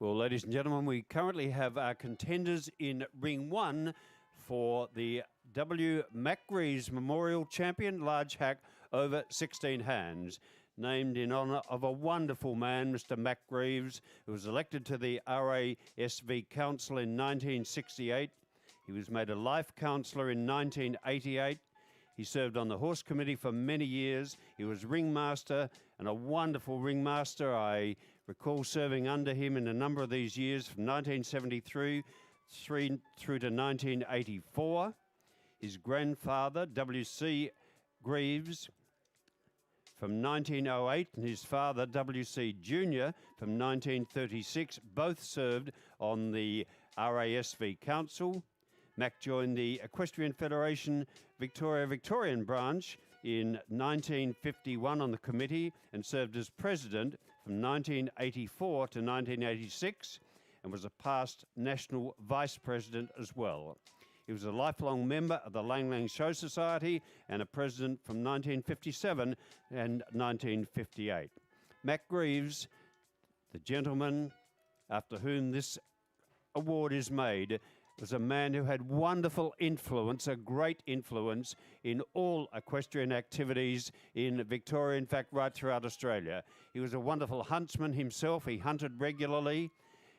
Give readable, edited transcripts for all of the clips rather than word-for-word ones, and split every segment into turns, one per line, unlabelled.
Well, ladies and gentlemen, we currently have our contenders in Ring 1 for the W. McGreeves Memorial Champion Large Hack over 16 hands, named in honour of a wonderful man, Mr. McGreeves, who was elected to the RASV Council in 1968. He was made a life councillor in 1988. He served on the horse committee for many years. He was ringmaster and a wonderful ringmaster. I recall serving under him in a number of these years from 1973 through to 1984. His grandfather, W.C. Greaves, from 1908, and his father, W.C. Jr., from 1936, both served on the RASV Council. Mac joined the Equestrian Federation Victorian branch in 1951 on the committee and served as president from 1984 to 1986 and was a past national vice president as well. He was a lifelong member of the Lang Lang Show Society and a president from 1957 and 1958. Mac Greaves, the gentleman after whom this award is made, was a man who had wonderful influence, a great influence in all equestrian activities in Victoria, in fact, right throughout Australia. He was a wonderful huntsman himself. He hunted regularly.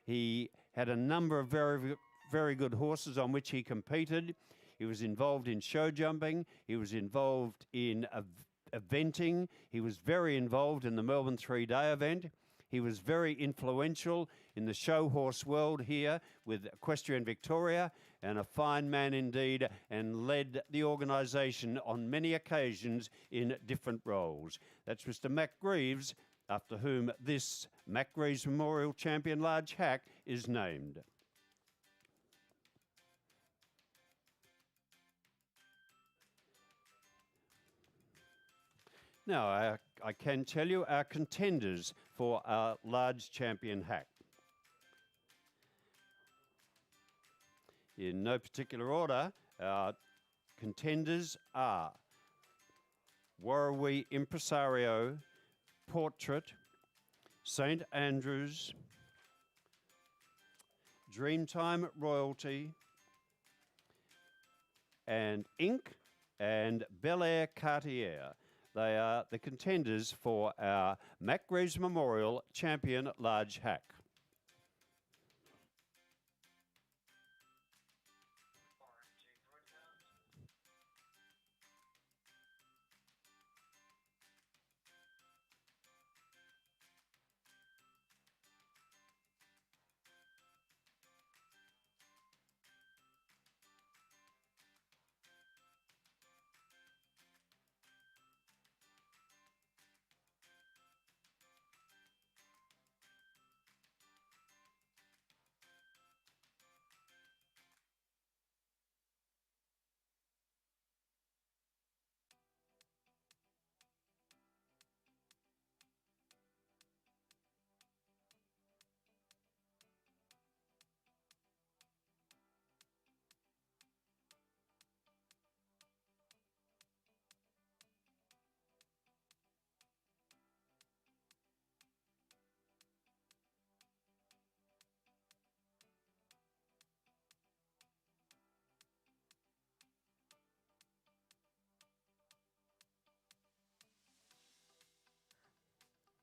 He had a number of very good horses on which he competed. He was involved in show jumping. He was involved in eventing. He was very involved in the Melbourne 3-day event. He was very influential in the show horse world here with Equestrian Victoria, and a fine man indeed, and led the organisation on many occasions in different roles. That's Mr. Mac Greaves, after whom this Mac Greaves Memorial Champion Large Hack is named. Now, I can tell you our contenders for our large champion hack. In no particular order, our contenders are Warrawee Impresario, Portrait, St. Andrews, Dreamtime Royalty, and Ink and Bel Air Cartier. They are the contenders for our Mac Greaves Memorial Champion Large Hack.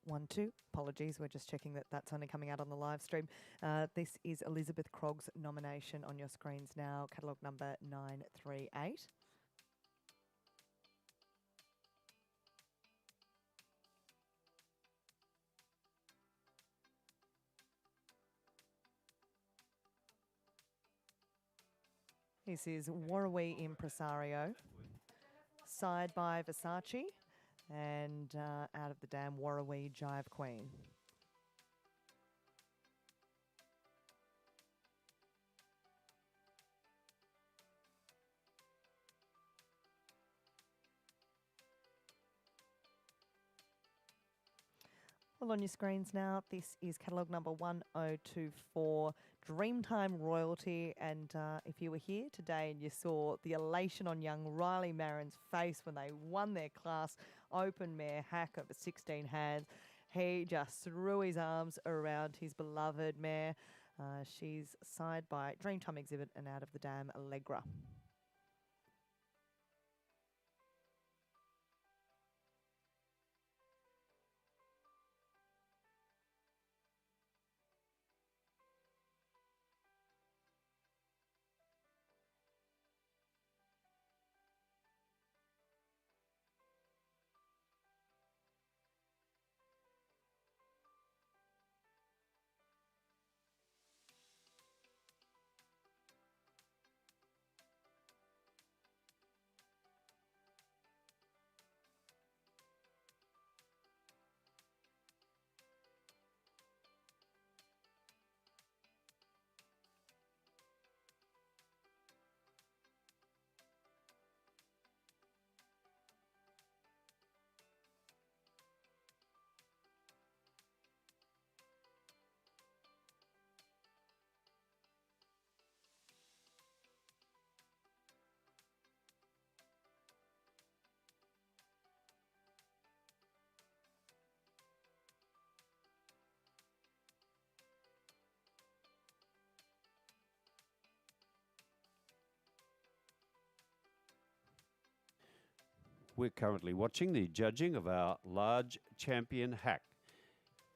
One, two. Apologies, we're just checking that that's only coming out on the live stream. This is Elizabeth Crogg's nomination on your screens now, catalogue number 938. This is Warrawee Impresario, side by Versace, and out of the dam, Warrawee Jive Queen. Well, on your screens now, this is catalogue number 1024, Dreamtime Royalty. And if you were here today and you saw the elation on young Riley Marin's face when they won their class open mare hack over 16 hands, He just threw his arms around his beloved mare. She's side by Dreamtime Exhibit and Out of the Dam Allegra.
We're currently watching the judging of our large champion hack,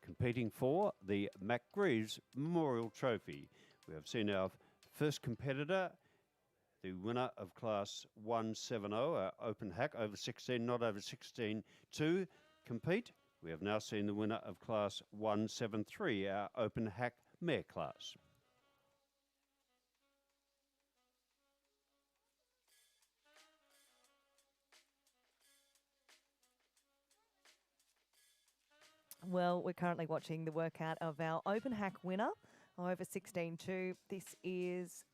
competing for the McGreeves Memorial Trophy. We have seen our first competitor, the winner of Class 170, our open hack over 16, not over 16, to compete. We have now seen the winner of Class 173, our open hack mare class.
Well, we're currently watching the workout of our open hack winner over 16.2. This is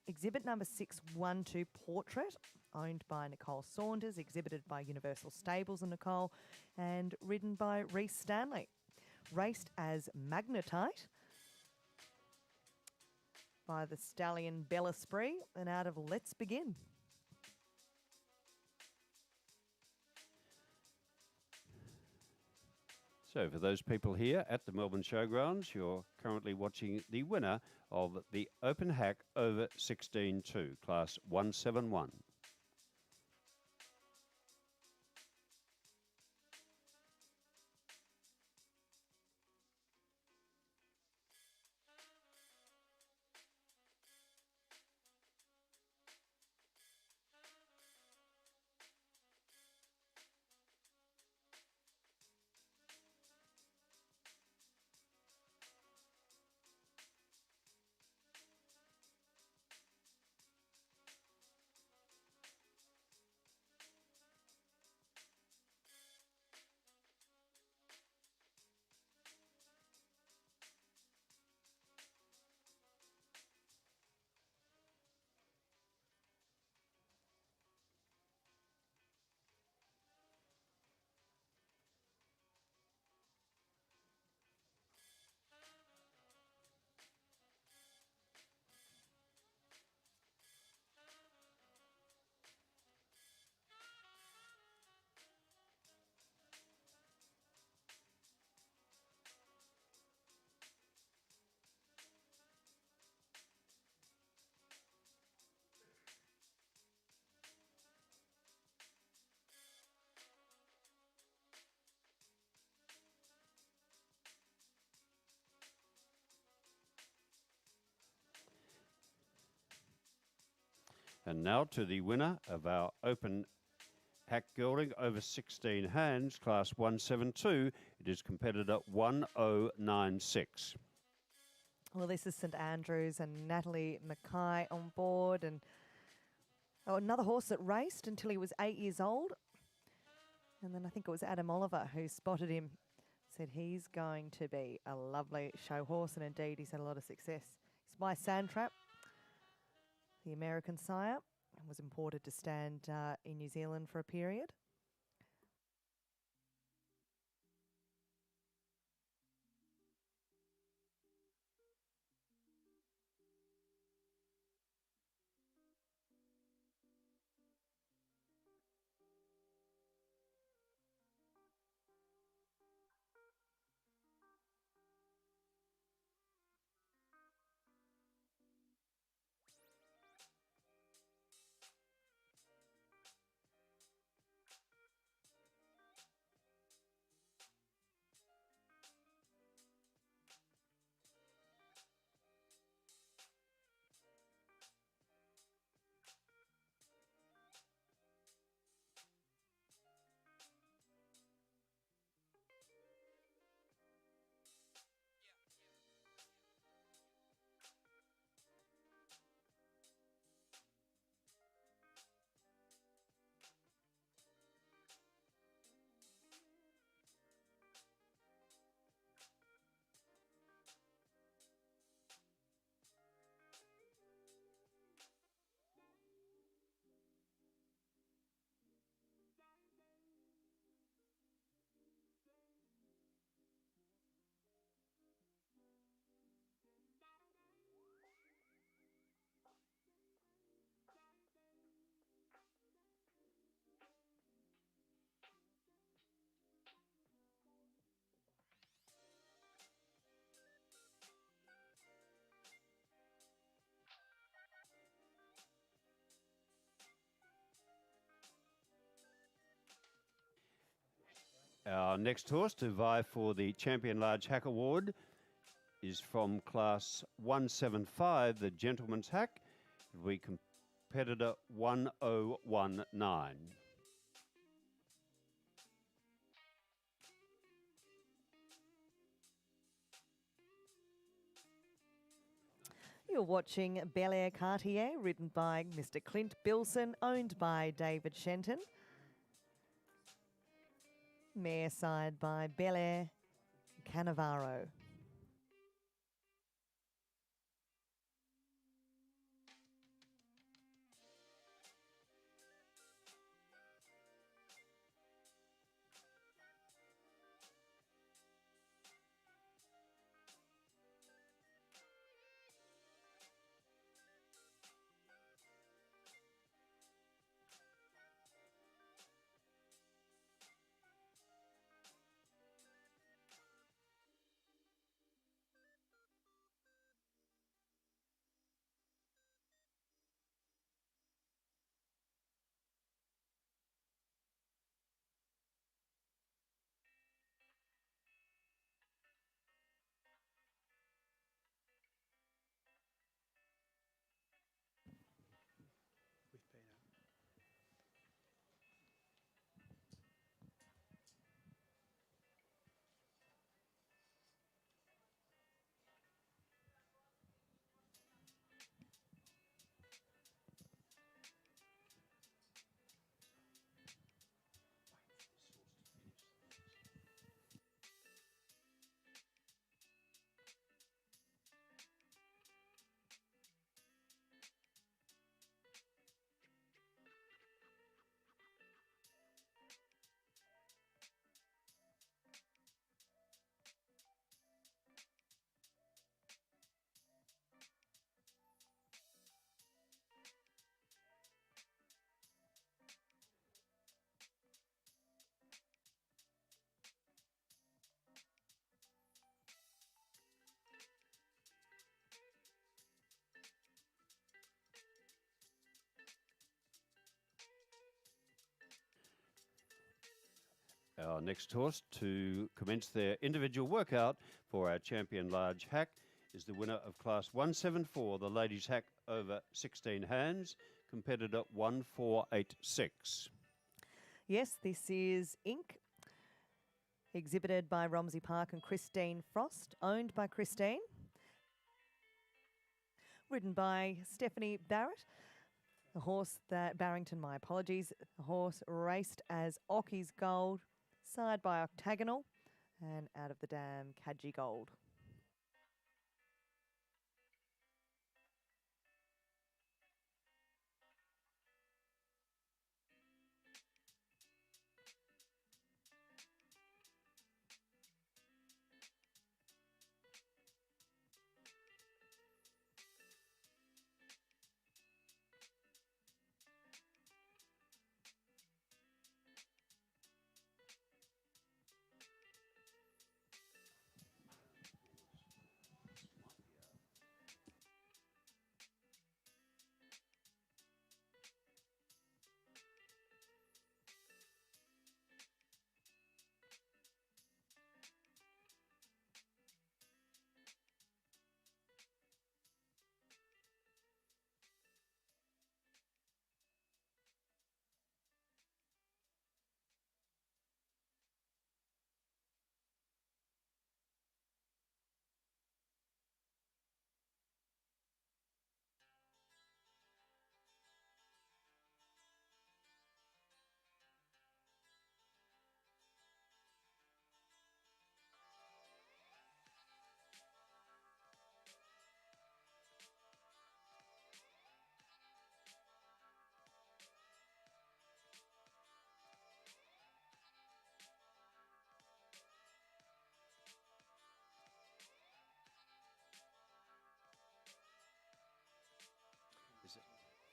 exhibit number 612 Portrait, owned by Nicole Saunders, exhibited by Universal Stables and Nicole, and ridden by Reece Stanley. Raced as Magnetite by the stallion Bella Spree and out of Let's Begin.
So for those people here at the Melbourne Showgrounds, you're currently watching the winner of the open hack over 16.2, Class 171. And now to the winner of our open hack gelding over 16 hands, Class 172. It is competitor 1096.
Well, this is St Andrews and Natalie Mackay on board, and another horse that raced until he was 8 years old. And then I think it was Adam Oliver who spotted him, said he's going to be a lovely show horse, and indeed he's had a lot of success. He's by Sandtrap, the American sire, and was imported to stand in New Zealand for a period.
Our next horse to vie for the Champion Large Hack Award is from class 175, the Gentleman's Hack. We competitor 1019.
You're watching Bel Air Cartier, ridden by Mr. Clint Bilson, owned by David Shenton. Mare side by Bel Air Cannavaro.
Our next horse to commence their individual workout for our Champion Large Hack is the winner of class 174, the Ladies Hack over 16 hands, competitor 1486.
Yes, this is Ink, exhibited by Romsey Park and Christine Frost, owned by Christine. Ridden by Stephanie Barrett. A horse that, Barrington, my apologies, a horse raced as Ocky's Gold, side by Octagonal, and out of the dam, Kadji Gold.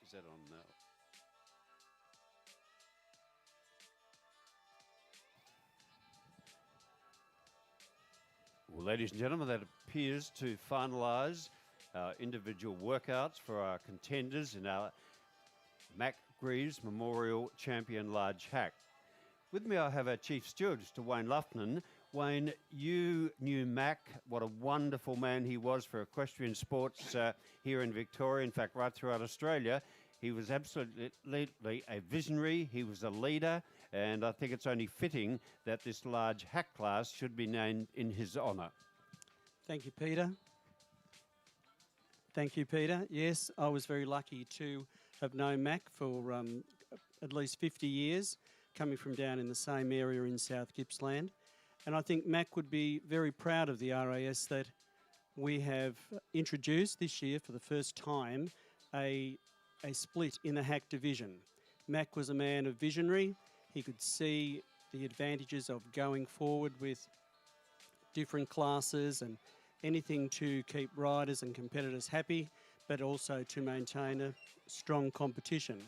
Is that on now? Well, ladies and gentlemen, that appears to finalise our individual workouts for our contenders in our Mac Greaves Memorial Champion Large Hack. With me, I have our Chief Steward, Mr. Wayne Luffman. Wayne, you knew Mac, what a wonderful man he was for equestrian sports here in Victoria, in fact, right throughout Australia. He was absolutely a visionary, he was a leader, and I think it's only fitting that this large hack class should be named in his honour.
Thank you, Peter. Thank you, Peter. Yes, I was very lucky to have known Mac for at least 50 years, coming from down in the same area in South Gippsland. And I think Mac would be very proud of the RAS that we have introduced this year for the first time a split in the hack division. Mac was a man of visionary. He could see the advantages of going forward with different classes and anything to keep riders and competitors happy, but also to maintain a strong competition.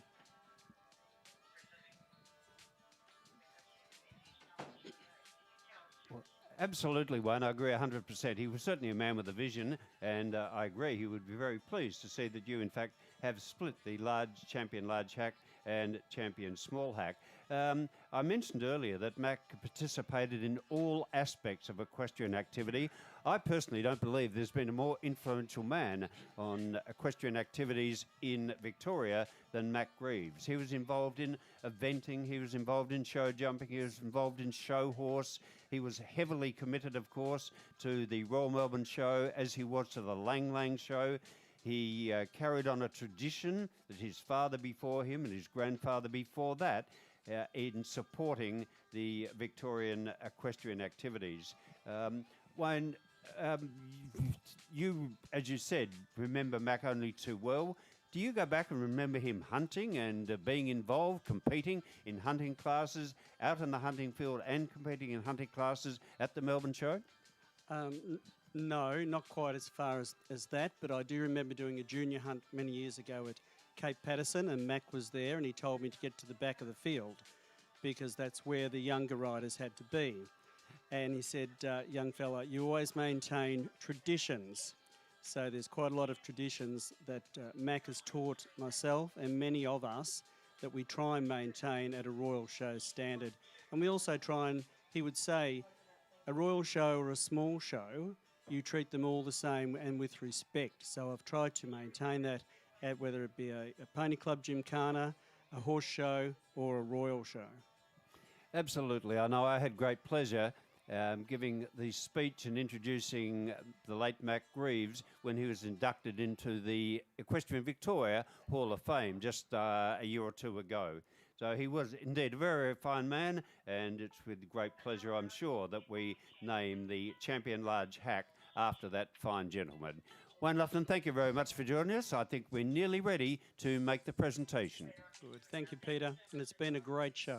Absolutely, Wayne. I agree 100%. He was certainly a man with a vision, and I agree he would be very pleased to see that you, in fact, have split the champion large hack and champion small hack. I mentioned earlier that Mac participated in all aspects of equestrian activity. I personally don't believe there's been a more influential man on equestrian activities in Victoria than Mac Greaves. He was involved in eventing, he was involved in show jumping, he was involved in show horse. He was heavily committed, of course, to the Royal Melbourne Show, as he was to the Lang Lang Show. He carried on a tradition that his father before him and his grandfather before that in supporting the Victorian equestrian activities. Wayne, you, as you said, remember Mac only too well. Do you go back and remember him hunting and being involved, competing in hunting classes, out in the hunting field and competing in hunting classes at the Melbourne Show?
No, not quite as far as that, but I do remember doing a junior hunt many years ago at Cape Patterson, and Mac was there, and he told me to get to the back of the field because that's where the younger riders had to be. And he said, young fella, you always maintain traditions. So there's quite a lot of traditions that Mac has taught myself and many of us that we try and maintain at a royal show standard. And we also try and, he would say, a royal show or a small show, you treat them all the same and with respect. So I've tried to maintain that at whether it be a pony club gymkhana, a horse show or a royal show.
Absolutely. I know I had great pleasure giving the speech and introducing the late Mac Greaves when he was inducted into the Equestrian Victoria Hall of Fame just a year or two ago. So he was indeed a very fine man, and it's with great pleasure, I'm sure, that we name the champion large hack after that fine gentleman. Wayne Luffman, thank you very much for joining us. I think we're nearly ready to make the presentation.
Good. Thank you, Peter, and it's been a great show.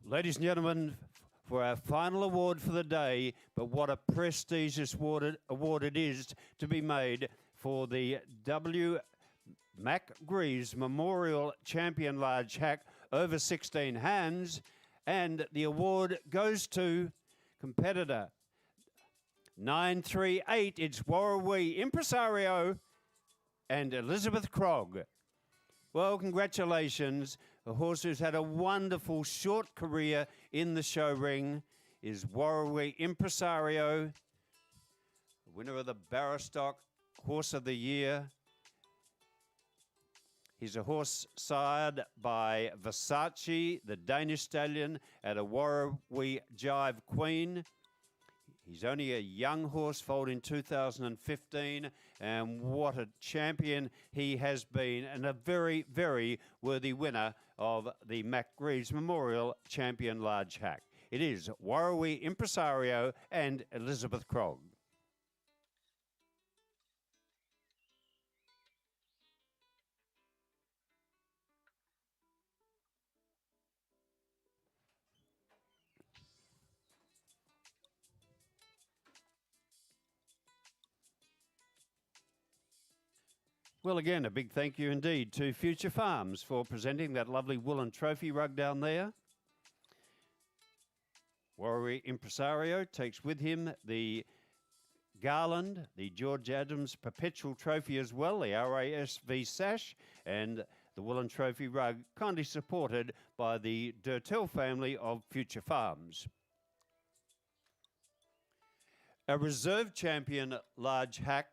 Ladies and gentlemen, for our final award for the day, but what a prestigious award it is to be made for the W. Mac Greaves Memorial Champion Large Hack over 16 hands, and the award goes to competitor 938. It's Warrawee Impresario and Elizabeth Krog. Well, congratulations. A horse who's had a wonderful short career in the show ring is Warrawee Impresario, winner of the Barrostock Horse of the Year. He's a horse sired by Versace, the Danish stallion, at a Warrawee Jive Queen. He's only a young horse, foaled in 2015, and what a champion he has been, and a very, very worthy winner of the Mac Greaves Memorial Champion Large Hack. It is Warrawee Impresario and Elizabeth Krog. Well, again, a big thank you indeed to Future Farms for presenting that lovely woolen trophy rug down there. Warrawee Impresario takes with him the garland, the George Adams Perpetual Trophy as well, the RASV sash, and the woolen trophy rug, kindly supported by the Durtell family of Future Farms. A reserve champion large hack.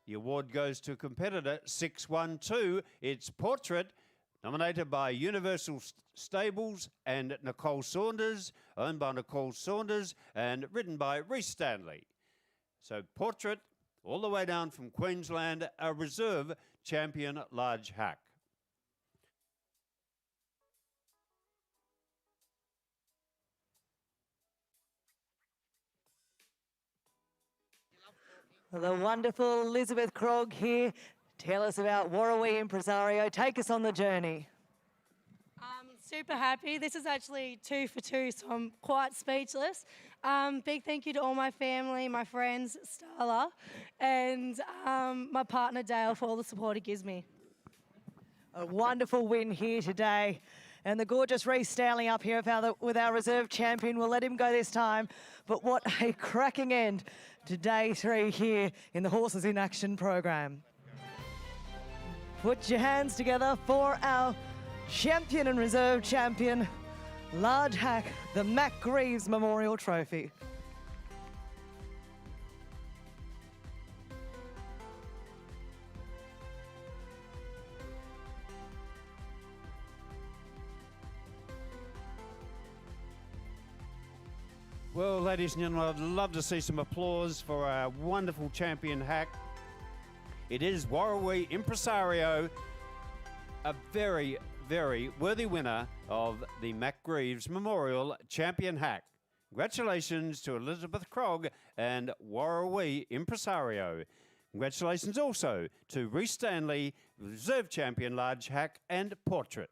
The award goes to competitor 612. It's Portrait, nominated by Universal Stables and Nicole Saunders, owned by Nicole Saunders and ridden by Reece Stanley. So Portrait, all the way down from Queensland, a reserve champion large hack.
The wonderful Elizabeth Krog here. Tell us about Warrawee Impresario. Take us on the journey.
Super happy. This is actually 2 for 2, so I'm quite speechless. Big thank you to all my family, my friends, Starla, and my partner Dale for all the support he gives me.
A wonderful win here today. And the gorgeous Reece Stanley up here with our reserve champion. We'll let him go this time. But what a cracking end to day 3 here in the Horses in Action program. Put your hands together for our champion and reserve champion, large hack, the Mac Greaves Memorial Trophy.
Well, ladies and gentlemen, I'd love to see some applause for our wonderful champion hack. It is Warrawee Impresario, a very, very worthy winner of the Mac Greaves Memorial Champion Hack. Congratulations to Elizabeth Krog and Warrawee Impresario. Congratulations also to Reece Stanley, Reserve Champion Large Hack and Portrait.